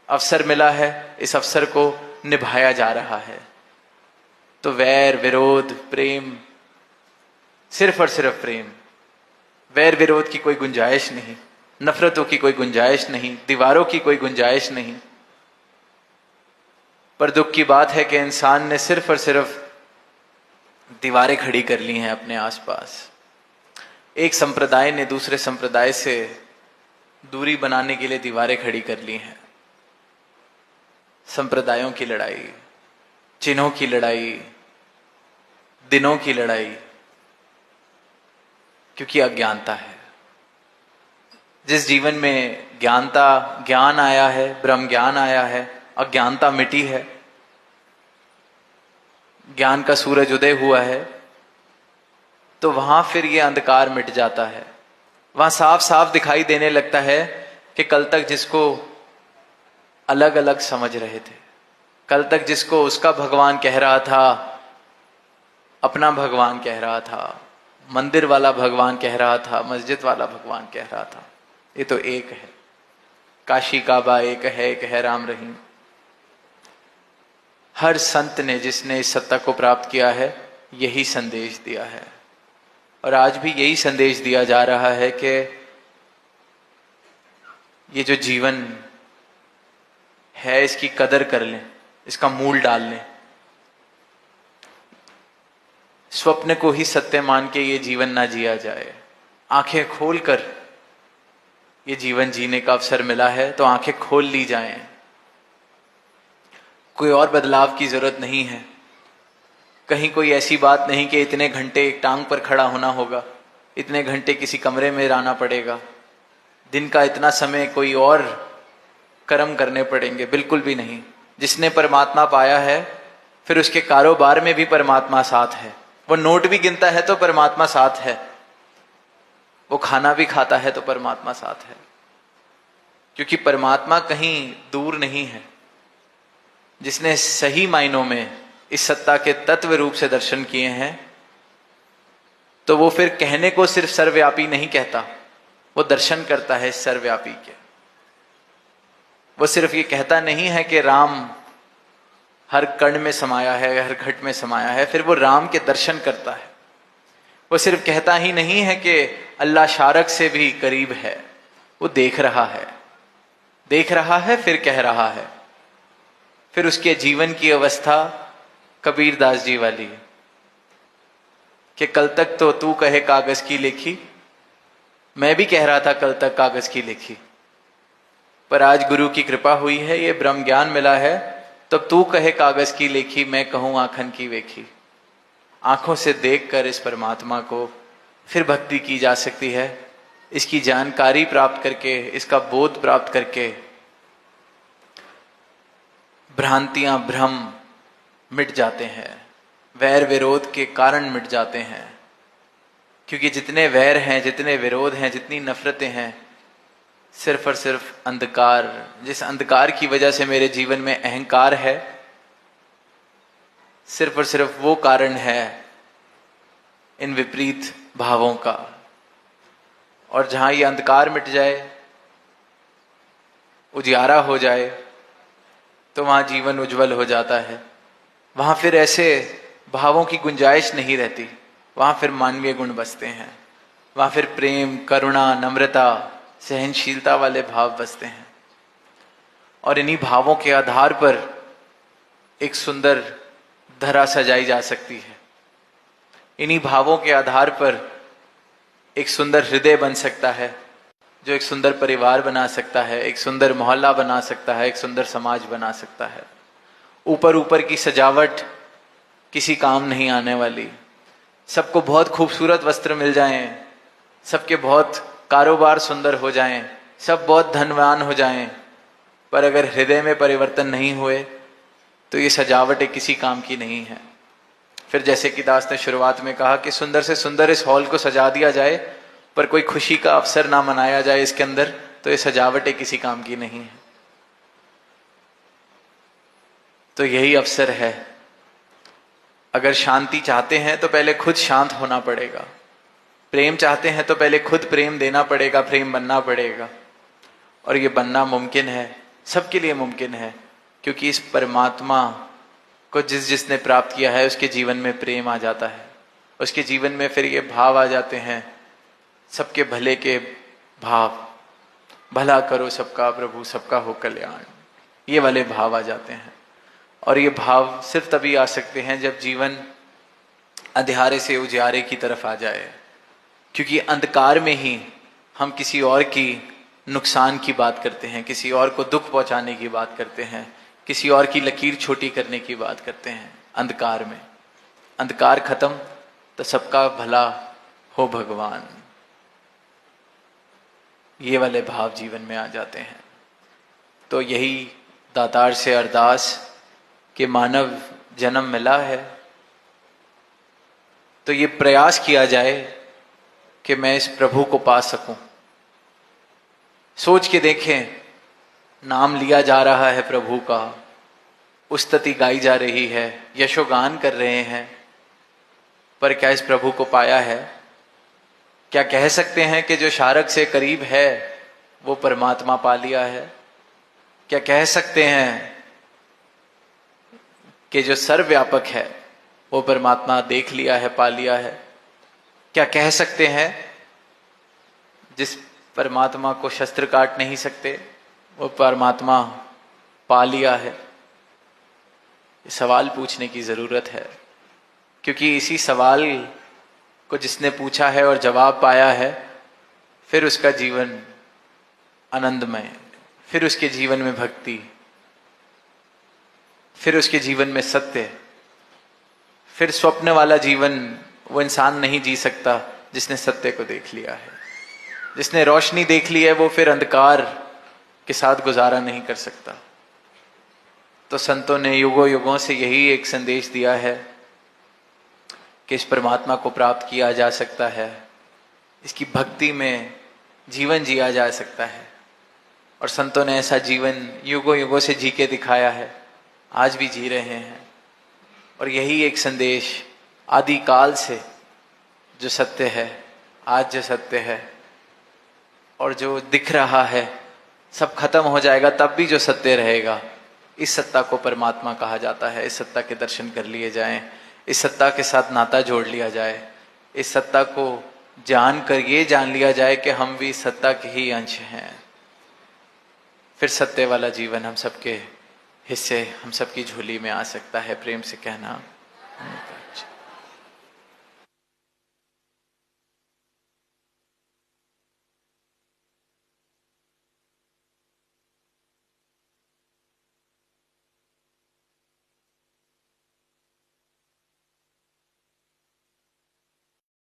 अवसर मिला है, इस अवसर को निभाया जा रहा है। तो वैर विरोध प्रेम, सिर्फ और सिर्फ प्रेम। वैर विरोध की कोई गुंजाइश नहीं, नफरतों की कोई गुंजाइश नहीं, दीवारों की कोई गुंजाइश नहीं। पर दुख की बात है कि इंसान ने सिर्फ और सिर्फ दीवारें खड़ी कर ली हैं अपने आसपास। एक संप्रदाय ने दूसरे संप्रदाय से दूरी बनाने के लिए दीवारें खड़ी कर ली हैं। संप्रदायों की लड़ाई, चिन्हों की लड़ाई, दिनों की लड़ाई, क्योंकि अज्ञानता है। जिस जीवन में ज्ञान आया है, ब्रह्म ज्ञान आया है, अज्ञानता मिटी है, ज्ञान का सूरज उदय हुआ है, तो वहां फिर ये अंधकार मिट जाता है। वहां साफ साफ दिखाई देने लगता है कि कल तक जिसको अलग अलग समझ रहे थे, कल तक जिसको उसका भगवान कह रहा था, अपना भगवान कह रहा था, मंदिर वाला भगवान कह रहा था, मस्जिद वाला भगवान कह रहा था, ये तो एक है। काशी काबा एक है राम रहीम। हर संत ने जिसने इस सत्ता को प्राप्त किया है यही संदेश दिया है, और आज भी यही संदेश दिया जा रहा है कि ये जो जीवन है इसकी कदर कर लें, इसका मूल डाल लें। स्वप्न को ही सत्य मान के ये जीवन ना जिया जाए। आंखें खोलकर ये जीवन जीने का अवसर मिला है तो आंखें खोल ली जाएं। कोई और बदलाव की जरूरत नहीं है। कहीं कोई ऐसी बात नहीं कि इतने घंटे एक टांग पर खड़ा होना होगा, इतने घंटे किसी कमरे में रहना पड़ेगा, दिन का इतना समय कोई और कर्म करने पड़ेंगे, बिल्कुल भी नहीं। जिसने परमात्मा पाया है फिर उसके कारोबार में भी परमात्मा साथ है। वो नोट भी गिनता है तो परमात्मा साथ है, वो खाना भी खाता है तो परमात्मा साथ है, क्योंकि परमात्मा कहीं दूर नहीं है। जिसने सही मायनों में इस सत्ता के तत्व रूप से दर्शन किए हैं तो वो फिर कहने को सिर्फ सर्वव्यापी नहीं कहता, वो दर्शन करता है इस सर्वव्यापी के। वो सिर्फ ये कहता नहीं है कि राम हर कण में समाया है, हर घट में समाया है, फिर वो राम के दर्शन करता है। वो सिर्फ कहता ही नहीं है कि अल्लाह शारक से भी करीब है, वो देख रहा है फिर कह रहा है। फिर उसके जीवन की अवस्था कबीर दास जी वाली है कि कल तक तो तू कहे कागज की लेखी, मैं भी कह रहा था कल तक कागज की लेखी, पर आज गुरु की कृपा हुई है, ये ब्रह्म ज्ञान मिला है, तब तू कहे कागज की लेखी, मैं कहूं आंखन की वेखी। आंखों से देखकर इस परमात्मा को फिर भक्ति की जा सकती है। इसकी जानकारी प्राप्त करके, इसका बोध प्राप्त करके भ्रांतियां भ्रम मिट जाते हैं, वैर विरोध के कारण मिट जाते हैं। क्योंकि जितने वैर हैं, जितने विरोध हैं, जितनी नफरतें हैं, सिर्फ और सिर्फ अंधकार, जिस अंधकार की वजह से मेरे जीवन में अहंकार है, सिर्फ और सिर्फ वो कारण है इन विपरीत भावों का। और जहां ये अंधकार मिट जाए, उजियारा हो जाए, तो वहां जीवन उज्जवल हो जाता है। वहां फिर ऐसे भावों की गुंजाइश नहीं रहती, वहां फिर मानवीय गुण बसते हैं, वहां फिर प्रेम, करुणा, नम्रता, सहनशीलता वाले भाव बसते हैं। और इन्हीं भावों के आधार पर एक सुंदर धरा सजाई जा सकती है। इन्हीं भावों के आधार पर एक सुंदर हृदय बन सकता है, जो एक सुंदर परिवार बना सकता है, एक सुंदर मोहल्ला बना सकता है, एक सुंदर समाज बना सकता है। ऊपर ऊपर की सजावट किसी काम नहीं आने वाली। सबको बहुत खूबसूरत वस्त्र मिल जाएं, सबके बहुत कारोबार सुंदर हो जाएं, सब बहुत धनवान हो जाएं, पर अगर हृदय में परिवर्तन नहीं हुए तो ये सजावटें किसी काम की नहीं है। फिर जैसे कि दास ने शुरुआत में कहा कि सुंदर से सुंदर इस हॉल को सजा दिया जाए, पर कोई खुशी का अवसर ना मनाया जाए इसके अंदर, तो ये सजावटें किसी काम की नहीं है। तो यही अवसर है। अगर शांति चाहते हैं तो पहले खुद शांत होना पड़ेगा, प्रेम चाहते हैं तो पहले खुद प्रेम देना पड़ेगा, प्रेम बनना पड़ेगा। और ये बनना मुमकिन है सबके लिए मुमकिन है, क्योंकि इस परमात्मा को जिसने प्राप्त किया है उसके जीवन में प्रेम आ जाता है, उसके जीवन में फिर ये भाव आ जाते हैं, सबके भले के भाव, भला करो सबका प्रभु सबका हो कल्याण, ये वाले भाव आ जाते हैं। और ये भाव सिर्फ तभी आ सकते हैं जब जीवन अंधियारे से उजियारे की तरफ आ जाए, क्योंकि अंधकार में ही हम किसी और की नुकसान की बात करते हैं, किसी और को दुख पहुंचाने की बात करते हैं, किसी और की लकीर छोटी करने की बात करते हैं। अंधकार में, अंधकार खत्म तो सबका भला हो भगवान, ये वाले भाव जीवन में आ जाते हैं। तो यही दातार से अरदास कि मानव जन्म मिला है तो ये प्रयास किया जाए कि मैं इस प्रभु को पा सकूं। सोच के देखें, नाम लिया जा रहा है प्रभु का, उस्तति गाई जा रही है, यशोगान कर रहे हैं, पर क्या इस प्रभु को पाया है? क्या कह सकते हैं कि जो शारक से करीब है वो परमात्मा पा लिया है? क्या कह सकते हैं कि जो सर्वव्यापक है वो परमात्मा देख लिया है, पा लिया है? क्या कह सकते हैं जिस परमात्मा को शस्त्र काट नहीं सकते वो परमात्मा पा लिया है? सवाल पूछने की जरूरत है, क्योंकि इसी सवाल को जिसने पूछा है और जवाब पाया है, फिर उसका जीवन आनंदमय, फिर उसके जीवन में भक्ति, फिर उसके जीवन में सत्य, फिर स्वप्न वाला जीवन वो इंसान नहीं जी सकता जिसने सत्य को देख लिया है। जिसने रोशनी देख ली है वो फिर अंधकार के साथ गुजारा नहीं कर सकता। तो संतों ने युगों युगों से यही एक संदेश दिया है कि इस परमात्मा को प्राप्त किया जा सकता है, इसकी भक्ति में जीवन जिया जा सकता है। और संतों ने ऐसा जीवन युगों युगों से जी के दिखाया है, आज भी जी रहे हैं। और यही एक संदेश आदिकाल से जो सत्य है, आज जो सत्य है और जो दिख रहा है, सब खत्म हो जाएगा तब भी जो सत्य रहेगा, इस सत्ता को परमात्मा कहा जाता है। इस सत्ता के दर्शन कर लिए जाएं, इस सत्ता के साथ नाता जोड़ लिया जाए, इस सत्ता को जान कर ये जान लिया जाए कि हम भी सत्ता के ही अंश हैं। फिर सत्य वाला जीवन हम सबके हिस्से, हम सबकी झोली में आ सकता है। प्रेम से कहना।